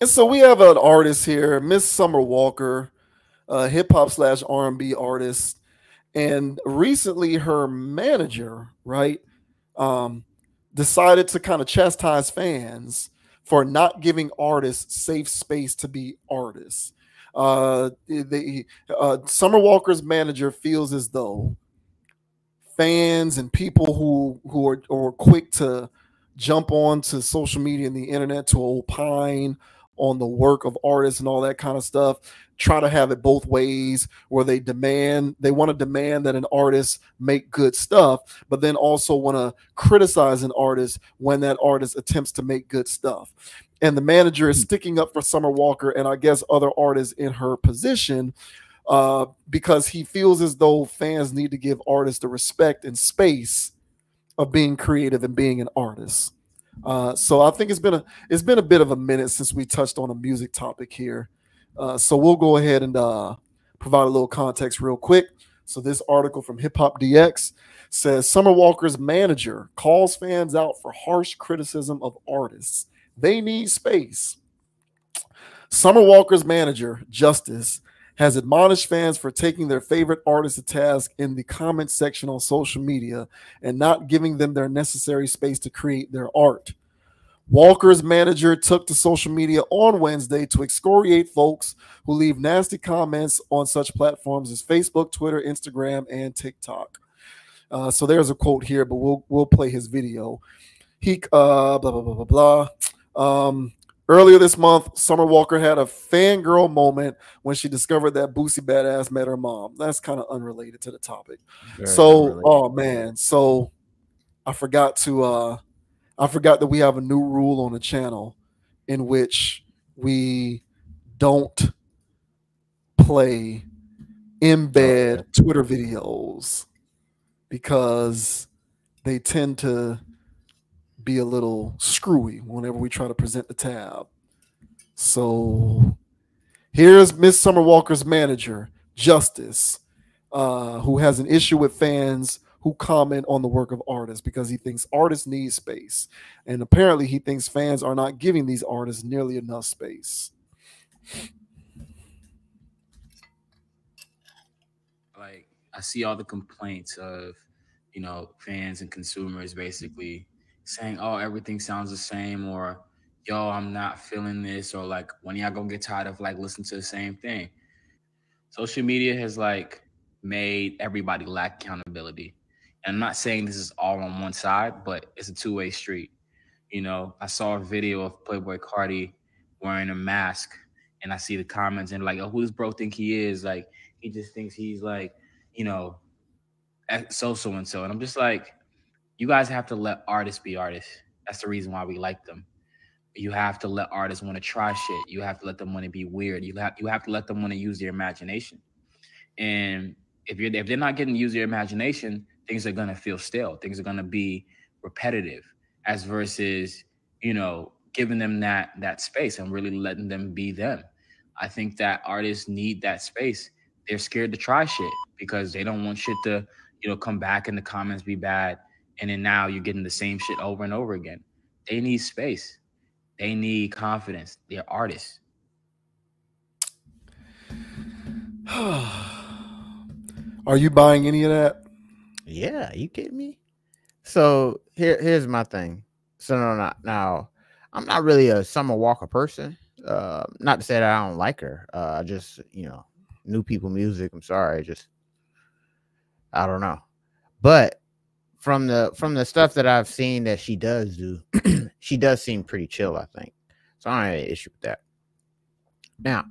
And so we have an artist here, Miss Summer Walker, hip hop slash R&B artist, and recently her manager, right, um, decided to kind of chastise fans for not giving artists safe space to be artists. Summer Walker's manager feels as though fans and people who are quick to jump onto social media and the internet to opine on the work of artists and all that kind of stuff try to have it both ways, where they want to demand that an artist make good stuff, but then also want to criticize an artist when that artist attempts to make good stuff. And the manager is sticking up for Summer Walker and I guess other artists in her position, because he feels as though fans need to give artists the respect and space of being creative and being an artist. So I think it's been a bit of a minute since we touched on a music topic here. So we'll go ahead and provide a little context real quick. So this article from Hip Hop DX says Summer Walker's manager calls fans out for harsh criticism of artists. They need space. Summer Walker's manager, Justice, has admonished fans for taking their favorite artists to task in the comment section on social media and not giving them their necessary space to create their art. Walker's manager took to social media on Wednesday to excoriate folks who leave nasty comments on such platforms as Facebook, Twitter, Instagram, and TikTok. So there's a quote here, but we'll play his video. He blah blah blah blah blah. Earlier this month, Summer Walker had a fangirl moment when she discovered that Boosie Badass met her mom. That's kind of unrelated to the topic. Oh man, so I forgot that we have a new rule on the channel in which we don't play embed Twitter videos because they tend to be a little screwy whenever we try to present the tab. So here's Miss Summer Walker's manager, Justice, who has an issue with fans who comment on the work of artists because he thinks artists need space. And apparently he thinks fans are not giving these artists nearly enough space. Like, I see all the complaints of, fans and consumers basically saying, oh, everything sounds the same, or yo, I'm not feeling this, or like, when y'all gonna get tired of like listening to the same thing? Social media has like made everybody lack accountability. And I'm not saying this is all on one side, but it's a two-way street. I saw a video of Playboy Cardi wearing a mask, and I see the comments and like, oh, who does bro think he is? Like, he just thinks he's like, so and so. And I'm just like, you guys have to let artists be artists. That's the reason why we like them. You have to let artists want to try shit. You have to let them want to be weird. You have to let them want to use their imagination. And if they're not getting to use their imagination, things are gonna feel stale. Things are gonna be repetitive, as versus giving them that space and really letting them be them. I think that artists need that space. They're scared to try shit because they don't want shit to come back and the comments be bad, and then now you're getting the same shit over and over again. They need space. They need confidence. They're artists. Are you buying any of that? Yeah, you kidding me? So here's my thing. So now I'm not really a Summer Walker person. Not to say that I don't like her. I just new people music. I'm sorry, I don't know. But from the stuff that I've seen that she does do, she does seem pretty chill, I think. So I don't have any issue with that. Now,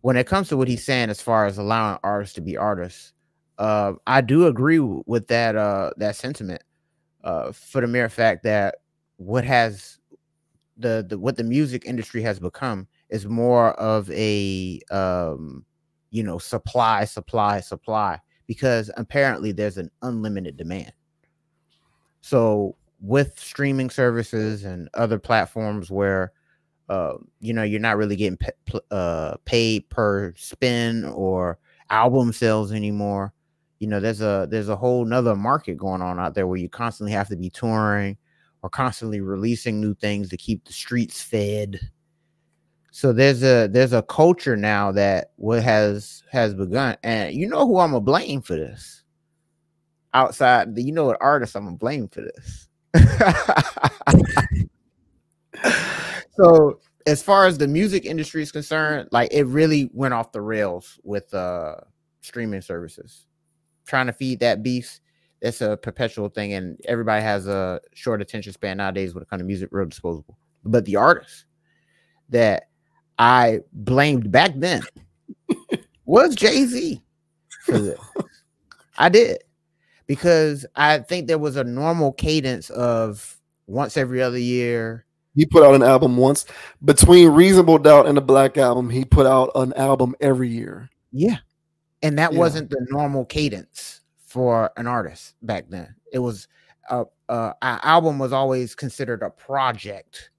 when it comes to what he's saying as far as allowing artists to be artists, I do agree with that sentiment. For the mere fact that what the music industry has become is more of a supply, because apparently there's an unlimited demand. So with streaming services and other platforms where you're not really getting paid per spin or album sales anymore, there's a whole nother market going on out there where you constantly have to be touring or constantly releasing new things to keep the streets fed. So there's a culture now that what has begun, and you know who I'm gonna blame for this? Outside, you know what artist I'm gonna blame for this? So as far as the music industry is concerned, like it really went off the rails with streaming services. Trying to feed that beast, that's a perpetual thing, and everybody has a short attention span nowadays when it comes to music, real disposable. But the artist that I blamed back then was Jay-Z for this. I did, because I think there was a normal cadence of once every other year. He put out an album once. Between Reasonable Doubt and the Black Album, he put out an album every year. Yeah. And that wasn't the normal cadence for an artist back then. It was an album was always considered a project.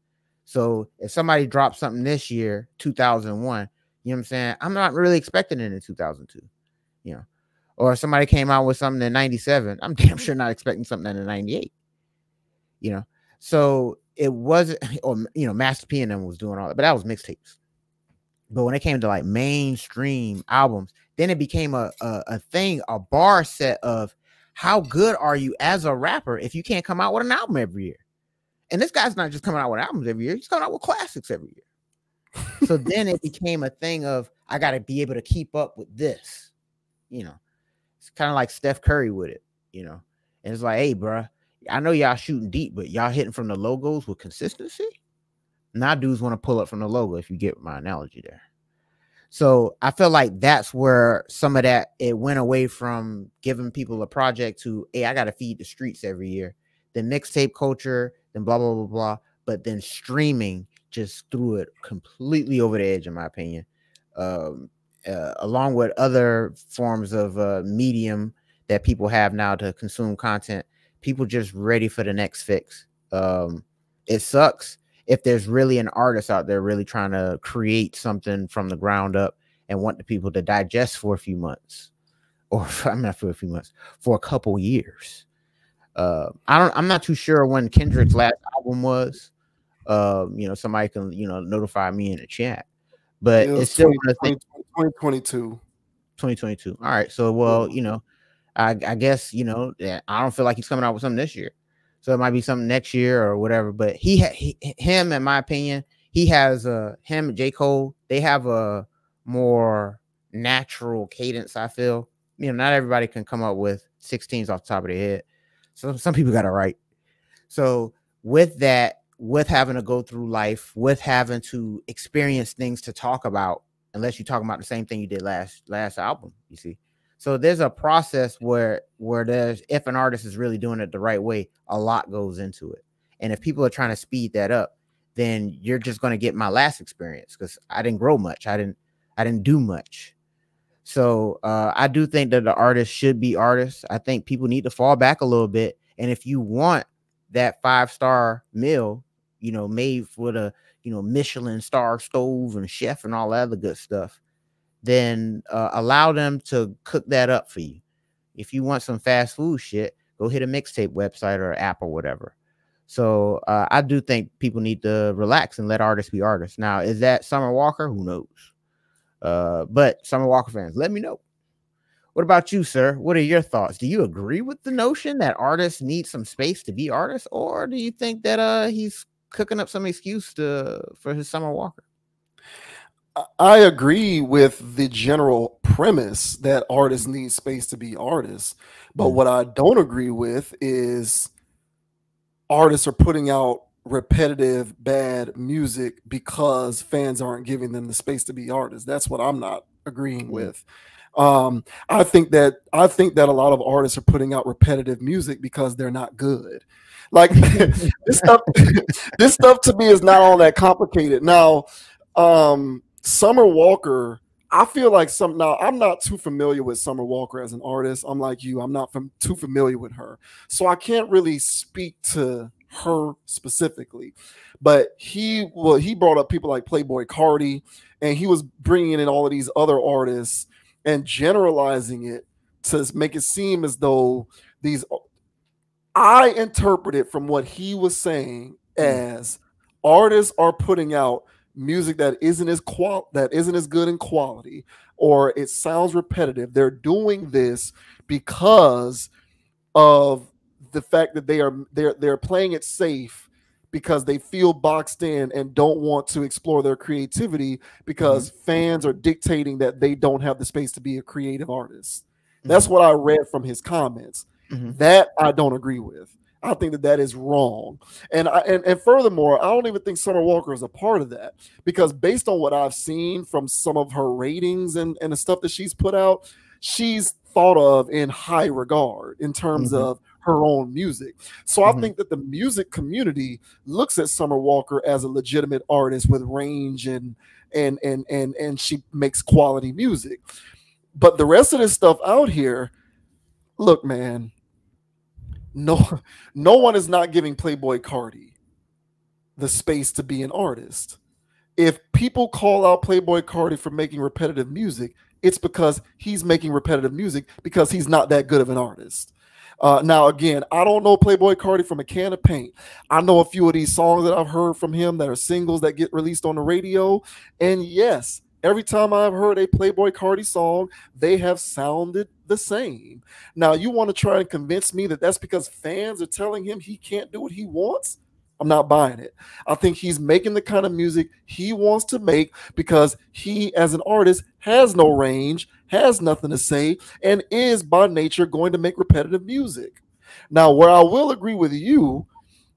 So if somebody dropped something this year, 2001, you know what I'm saying? I'm not really expecting it in 2002, you know. Or if somebody came out with something in 97, I'm damn sure not expecting something in 98, you know. So it wasn't, or, you know, Master P and them was doing all that, but that was mixtapes. But when it came to like mainstream albums, then it became a thing, a bar set of how good are you as a rapper if you can't come out with an album every year? And this guy's not just coming out with albums every year, he's coming out with classics every year. So then it became a thing of, I got to be able to keep up with this, you know. It's kind of like Steph Curry with it, you know. And it's like, hey, bro, I know y'all shooting deep, but y'all hitting from the logos with consistency? Now dudes want to pull up from the logo, if you get my analogy there. So I feel like that's where some of that, it went away from giving people a project to, hey, I got to feed the streets every year. Then mixtape culture, then blah, blah, blah, blah. But then streaming just threw it completely over the edge, in my opinion. Along with other forms of medium that people have now to consume content, people just ready for the next fix. It sucks if there's really an artist out there really trying to create something from the ground up and want the people to digest for a few months, or I'm not for a few months, for a couple years. I'm not too sure when Kendrick's last album was. You know, somebody can, you know, notify me in the chat, but it's still 2022. 2022. All right. So, well, you know, I guess, you know, I don't feel like he's coming out with something this year. So it might be something next year or whatever. But him, in my opinion, he has him and J. Cole, they have a more natural cadence, I feel. You know, not everybody can come up with 16s off the top of their head. So some people got to write. So with that, with having to go through life, with having to experience things to talk about, unless you're talking about the same thing you did last album, you see. So there's a process where there's, if an artist is really doing it the right way, a lot goes into it. And if people are trying to speed that up, then you're just going to get my last experience, because I didn't grow much. I didn't do much. So I do think that the artist should be artists. I think people need to fall back a little bit. And if you want that 5-star meal, you know, made with a, you know, Michelin star stove and chef and all that other good stuff, then allow them to cook that up for you. If you want some fast food shit, go hit a mixtape website or app or whatever. So I do think people need to relax and let artists be artists. Now, is that Summer Walker? Who knows? But Summer Walker fans, let me know. What about you, sir? What are your thoughts? Do you agree with the notion that artists need some space to be artists, or do you think that he's cooking up some excuse for his Summer Walker? I agree with the general premise that artists need space to be artists. But what I don't agree with is artists are putting out repetitive, bad music because fans aren't giving them the space to be artists. That's what I'm not agreeing with. I think that a lot of artists are putting out repetitive music because they're not good. Like this stuff to me is not all that complicated. Now, Summer Walker, I feel like now I'm not too familiar with Summer Walker as an artist. I'm like you, I'm not too familiar with her. So I can't really speak to her specifically. But he brought up people like Playboi Carti, and he was bringing in all of these other artists and generalizing it to make it seem as though I interpret it from what he was saying as artists are putting out music that isn't as good in quality, or it sounds repetitive. They're doing this because of the fact that they're playing it safe, because they feel boxed in and don't want to explore their creativity because fans are dictating that they don't have the space to be a creative artist. That's what I read from his comments. That I don't agree with. I think that is wrong. And furthermore, I don't even think Summer Walker is a part of that, because based on what I've seen from some of her ratings and the stuff that she's put out, she's thought of in high regard in terms of her own music. So I think that the music community looks at Summer Walker as a legitimate artist with range, and she makes quality music. But the rest of this stuff out here, look, man, no one is not giving Playboi Carti the space to be an artist. If people call out Playboi Carti for making repetitive music, it's because he's making repetitive music because he's not that good of an artist. Now, again, I don't know Playboi Carti from a can of paint. I know a few of these songs that I've heard from him that are singles that get released on the radio. And yes, every time I've heard a Playboi Carti song, they have sounded the same. Now, you want to try and convince me that that's because fans are telling him he can't do what he wants? I'm not buying it. I think he's making the kind of music he wants to make because he, as an artist, has no range, has nothing to say, and is by nature going to make repetitive music. Now, where I will agree with you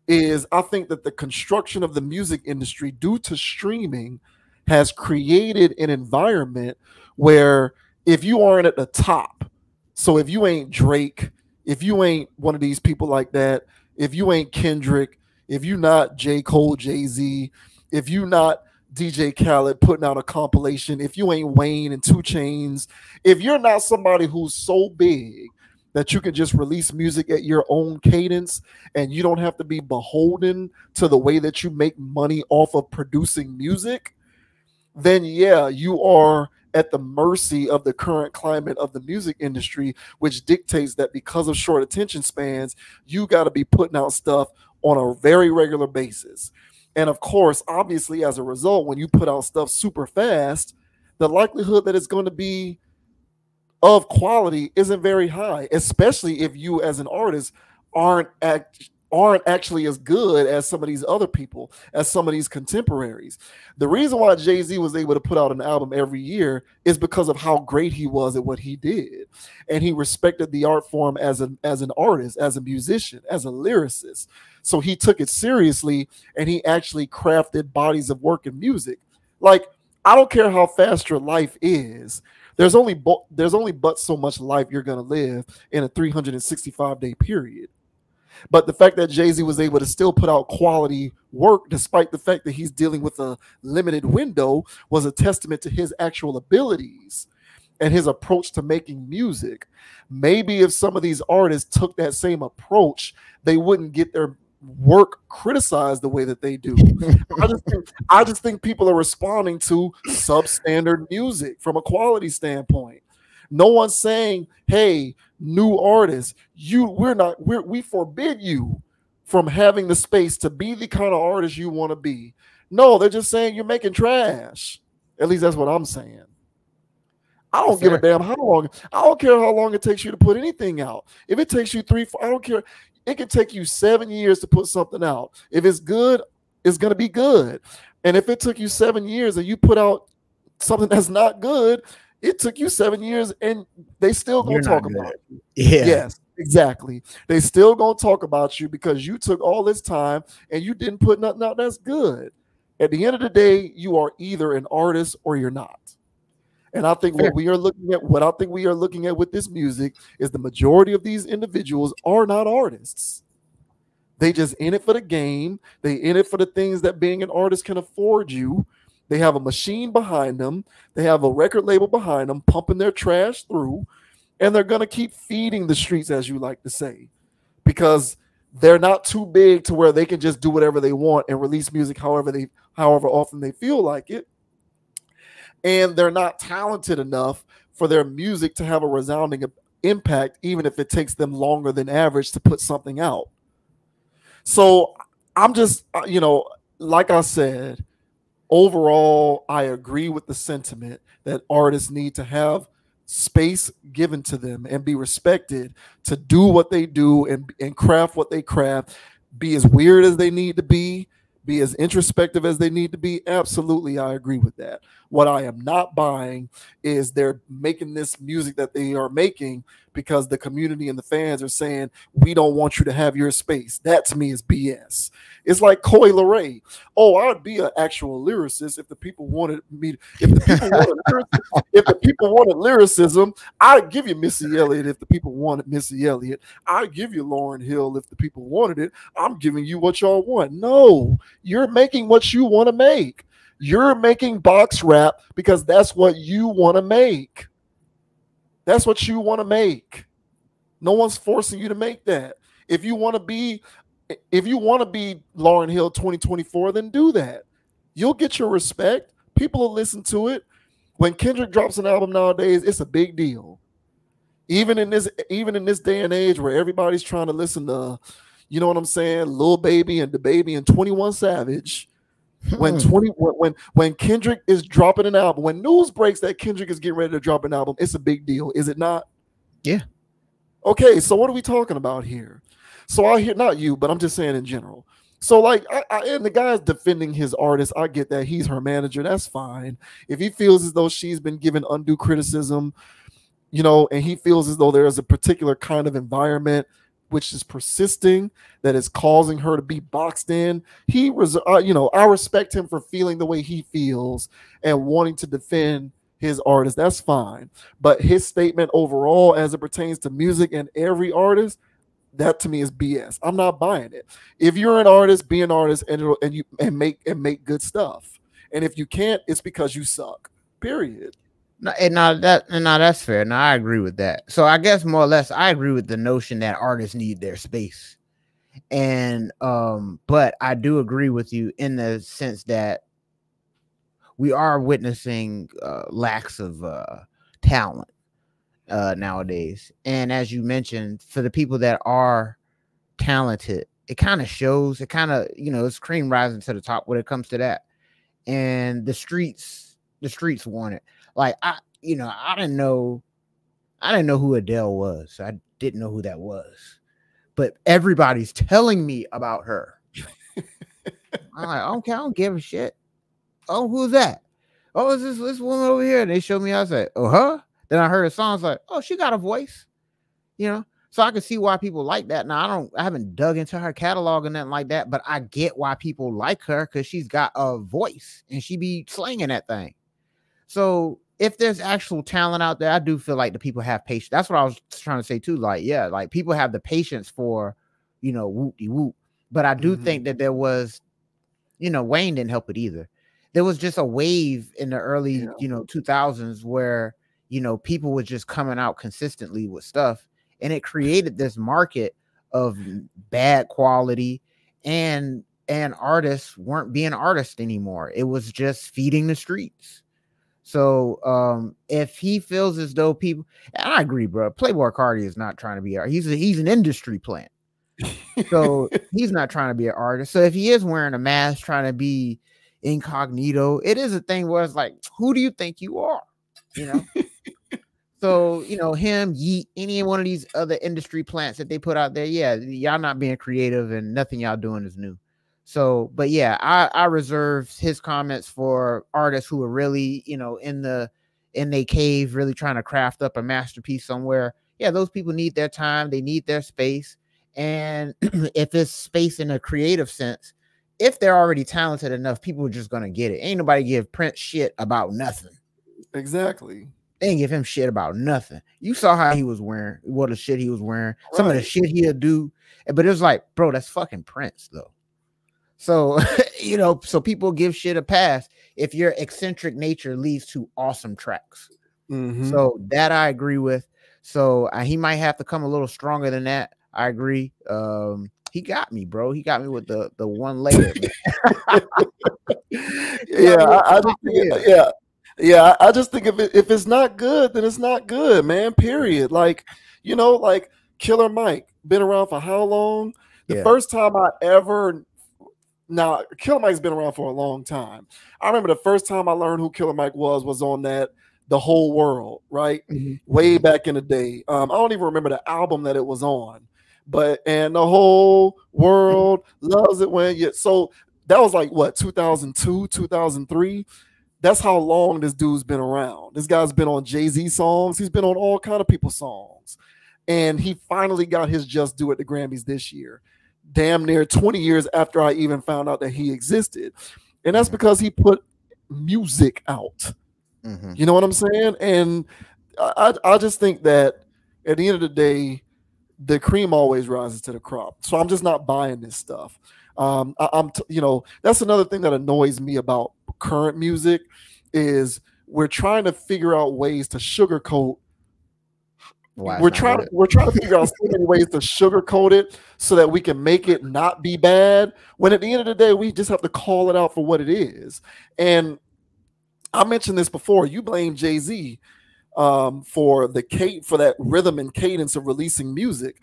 is I think that the construction of the music industry due to streaming has created an environment where if you aren't at the top, so if you ain't Drake, if you ain't one of these people like that, if you ain't Kendrick, if you're not J. Cole, Jay-Z, if you're not DJ Khaled putting out a compilation, if you ain't Wayne and 2 Chainz, if you're not somebody who's so big that you can just release music at your own cadence and you don't have to be beholden to the way that you make money off of producing music, then yeah, you are at the mercy of the current climate of the music industry, which dictates that because of short attention spans, you got to be putting out stuff on a very regular basis. And of course, obviously, as a result, when you put out stuff super fast, the likelihood that it's going to be of quality isn't very high, especially if you as an artist aren't actually as good as some of these other people, as some of these contemporaries. The reason why Jay-Z was able to put out an album every year is because of how great he was at what he did. And he respected the art form as an artist, as a musician, as a lyricist. So he took it seriously and he actually crafted bodies of work in music. Like, I don't care how fast your life is. There's only but so much life you're going to live in a 365-day period. But the fact that Jay-Z was able to still put out quality work despite the fact that he's dealing with a limited window was a testament to his actual abilities and his approach to making music. Maybe if some of these artists took that same approach, they wouldn't get their work criticized the way that they do. I just think people are responding to substandard music from a quality standpoint. No one's saying, hey, new artists, we forbid you from having the space to be the kind of artist you want to be. No, they're just saying you're making trash. At least that's what I'm saying. I don't give a damn how long. I don't care how long it takes you to put anything out. If it takes you 3, 4, I don't care. It can take you 7 years to put something out. If it's good, it's going to be good. And if it took you 7 years and you put out something that's not good, it took you 7 years and they still gonna talk about you. Yeah. Yes, exactly. They still gonna talk about you because you took all this time and you didn't put nothing out that's good. At the end of the day, you are either an artist or you're not. And I think what I think we are looking at with this music is the majority of these individuals are not artists. They just in it for the game. They in it for the things that being an artist can afford you. They have a machine behind them. They have a record label behind them, pumping their trash through, and they're going to keep feeding the streets, as you like to say, because they're not too big to where they can just do whatever they want and release music however often they feel like it. And they're not talented enough for their music to have a resounding impact, even if it takes them longer than average to put something out. So I'm just, like I said, overall, I agree with the sentiment that artists need to have space given to them and be respected to do what they do and craft what they craft, be as weird as they need to be as introspective as they need to be. Absolutely, I agree with that. What I am not buying is they're making this music that they are making because the community and the fans are saying, we don't want you to have your space. That to me is BS. It's like Coi Leray. Oh, I'd be an actual lyricist if the people wanted me. If the people wanted lyricism, I'd give you Missy Elliott if the people wanted Missy Elliott. I'd give you Lauryn Hill if the people wanted it. I'm giving you what y'all want. No, you're making what you want to make. You're making box rap because that's what you want to make. That's what you want to make. No one's forcing you to make that. If you want to be Lauryn Hill 2024, then do that. You'll get your respect. People will listen to it. When Kendrick drops an album nowadays, it's a big deal. Even in this day and age where everybody's trying to listen to, you know what I'm saying, Lil Baby and DaBaby and 21 Savage. When Kendrick is dropping an album, when news breaks that Kendrick is getting ready to drop an album, it's a big deal, is it not? Yeah. Okay, so what are we talking about here? So I hear, not you, but I'm just saying in general. So like, and the guy's defending his artist. I get that he's her manager. That's fine. If he feels as though she's been given undue criticism, you know, and he feels as though there is a particular kind of environment which is persisting that is causing her to be boxed in, I respect him for feeling the way he feels and wanting to defend his artist. That's fine. But his statement overall, as it pertains to music and every artist, that to me is BS. I'm not buying it. If you're an artist, be an artist and make good stuff. And if you can't, it's because you suck. Period. No, that's fair. No, I agree with that. So I guess more or less, I agree with the notion that artists need their space. And but I do agree with you in the sense that we are witnessing lacks of talent nowadays. And as you mentioned, for the people that are talented, it kind of shows. It kind of, it's cream rising to the top when it comes to that. And the streets want it. Like I didn't know who Adele was. I didn't know who that was, but everybody's telling me about her. I'm like, okay, I don't give a shit. Oh, who's that? Oh, is this woman over here? And they showed me. I was like, oh, her. Then I heard a song. I was like, oh, she got a voice, So I can see why people like that. Now I haven't dug into her catalog or nothing like that, but I get why people like her because she's got a voice and she be slinging that thing. So if there's actual talent out there, I do feel like the people have patience. That's what I was trying to say too. Like, yeah, like people have the patience for, whoop-de-whoop. But I do think that there was, Wayne didn't help it either. There was just a wave in the early, 2000s where, people were just coming out consistently with stuff. And it created this market of bad quality and artists weren't being artists anymore. It was just feeding the streets. So if he feels as though people, and I agree, bro, Playboy Cardi is not trying to be art. He's an industry plant. So he's not trying to be an artist. So if he is wearing a mask, trying to be incognito, it is a thing where it's like, who do you think you are? So, him, Yeet, any one of these other industry plants that they put out there, yeah, y'all not being creative and nothing y'all doing is new. So, but yeah, I reserve his comments for artists who are really, in their cave, really trying to craft up a masterpiece somewhere. Yeah, those people need their time. They need their space. And if it's space in a creative sense, if they're already talented enough, people are just going to get it. Ain't nobody give Prince shit about nothing. Exactly. They didn't give him shit about nothing. You saw how he was wearing, what the shit he was wearing, right. Some of the shit he'll do. But it was like, bro, that's fucking Prince, though. So, so people give shit a pass if your eccentric nature leads to awesome tracks. Mm-hmm. So that I agree with. So he might have to come a little stronger than that. I agree. He got me, bro. He got me with the one layer. I just think if it's not good, then it's not good, man. Period. Like, Killer Mike been around for how long? The first time I ever Now, Killer Mike's been around for a long time. I remember the first time I learned who Killer Mike was on that The Whole World, right? Way back in the day. I don't even remember the album that it was on, but and the whole world loves it when you. So that was like what 2002, 2003. That's how long this dude's been around. This guy's been on Jay-Z songs. He's been on all kind of people's songs, and he finally got his just due at the Grammys this year. Damn near 20 years after I even found out that he existed. And that's because he put music out. You know what I'm saying? And I just think that at the end of the day, the cream always rises to the crop. So I'm just not buying this stuff. That's another thing that annoys me about current music is we're trying to figure out ways to sugarcoat. We're trying to figure out so many ways to sugarcoat it so that we can make it not be bad. When at the end of the day, we just have to call it out for what it is. And I mentioned this before. You blame Jay-Z for that rhythm and cadence of releasing music.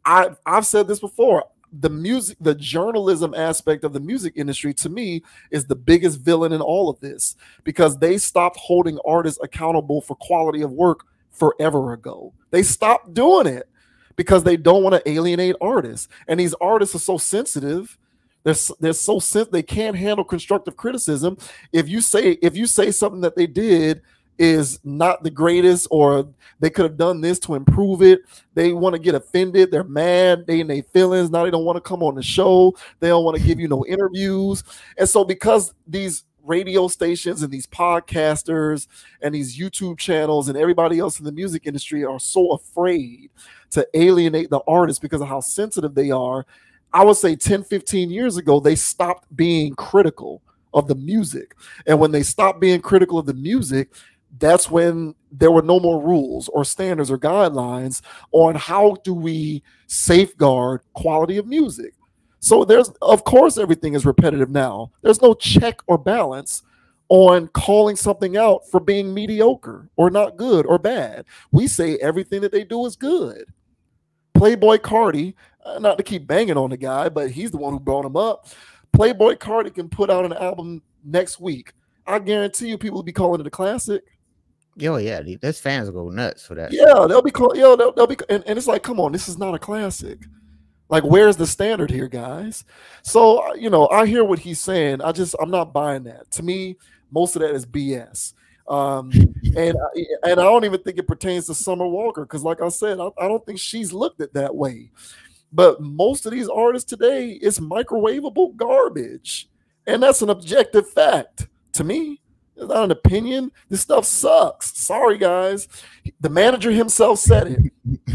I've said this before. The journalism aspect of the music industry, to me, is the biggest villain in all of this, because they stopped holding artists accountable for quality of work forever ago. They stopped doing it because they don't want to alienate artists. And these artists are so sensitive. They're so sensitive. They can't handle constructive criticism. If you say something that they did is not the greatest, or they could have done this to improve it, they want to get offended. They're mad. They in their feelings. Now they don't want to come on the show. They don't want to give you no interviews. And so because these radio stations and these podcasters and these YouTube channels and everybody else in the music industry are so afraid to alienate the artists because of how sensitive they are, I would say 10, 15 years ago, they stopped being critical of the music. And when they stopped being critical of the music, that's when there were no more rules or standards or guidelines on how do we safeguard quality of music. So of course, everything is repetitive now. There's no check or balance on calling something out for being mediocre or not good or bad. We say everything that they do is good. Playboy Carti, not to keep banging on the guy, but he's the one who brought him up. Playboy Carti can put out an album next week. I guarantee you people will be calling it a classic. Yo, yeah, those fans will go nuts for that. Yeah, they'll be and it's like, come on, this is not a classic. Like, where's the standard here, guys? So, I hear what he's saying. I'm not buying that. To me, most of that is BS. And I don't even think it pertains to Summer Walker, because like I said, I don't think she's looked at that way. But most of these artists today, it's microwavable garbage. And that's an objective fact to me. It's not an opinion. This stuff sucks. Sorry, guys. The manager himself said it.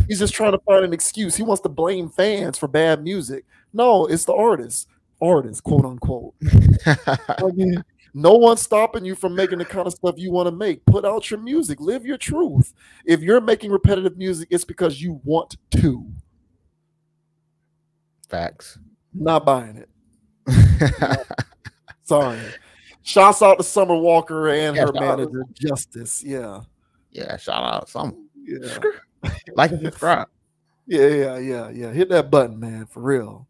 He's just trying to find an excuse. He wants to blame fans for bad music. No, it's the artists, quote unquote. Again, no one's stopping you from making the kind of stuff you want to make. Put out your music. Live your truth. If you're making repetitive music, it's because you want to. Facts. Not buying it. Sorry. Shouts out to Summer Walker and her manager, Justice. Yeah. Yeah, shout out Summer. Yeah. Like and subscribe. Yeah. Hit that button, man, for real.